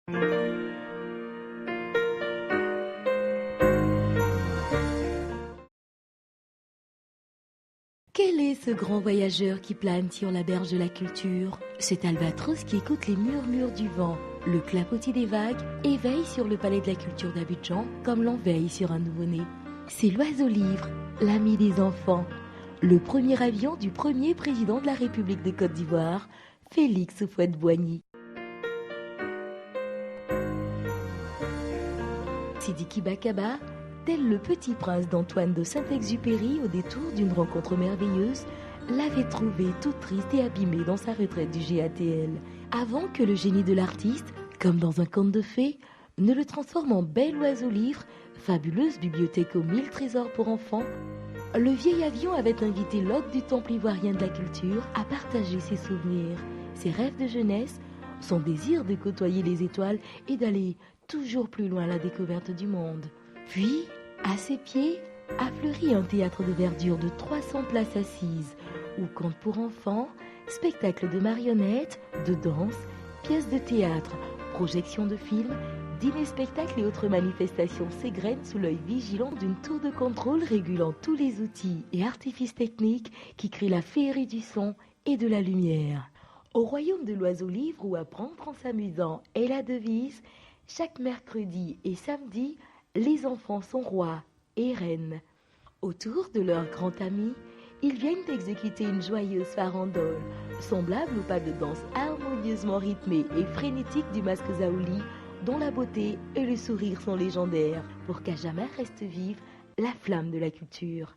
Quel est ce grand voyageur qui plane sur la berge de la culture? Cet albatros qui écoute les murmures du vent, le clapotis des vagues et veille sur le palais de la culture d'Abidjan comme l'on veille sur un nouveau-né. C'est l'oiseau-livre, l'ami des enfants, le premier avion du premier président de la République de Côte d'Ivoire, Félix Houphouët-Boigny. Sidiki Bakaba, tel le petit prince d'Antoine de Saint-Exupéry au détour d'une rencontre merveilleuse, l'avait trouvé toute triste et abîmée dans sa retraite du GATL, avant que le génie de l'artiste, comme dans un conte de fées, ne le transforme en bel oiseau-livre, fabuleuse bibliothèque aux 1000 trésors pour enfants. Le vieil avion avait invité l'hôte du temple ivoirien de la culture à partager ses souvenirs, ses rêves de jeunesse, son désir de côtoyer les étoiles et d'aller toujours plus loin à la découverte du monde. Puis, à ses pieds, a fleuri un théâtre de verdure de 300 places assises, où contes pour enfants, spectacles de marionnettes, de danse, pièces de théâtre, projections de films, dîners-spectacles et autres manifestations s'égrènent sous l'œil vigilant d'une tour de contrôle régulant tous les outils et artifices techniques qui créent la féerie du son et de la lumière. Au royaume de l'oiseau-livre où apprendre en s'amusant est la devise, chaque mercredi et samedi, les enfants sont rois et reines. Autour de leur grand ami, ils viennent exécuter une joyeuse farandole, semblable au pas de danse harmonieusement rythmé et frénétique du masque Zaouli, dont la beauté et le sourire sont légendaires, pour qu'à jamais reste vive la flamme de la culture.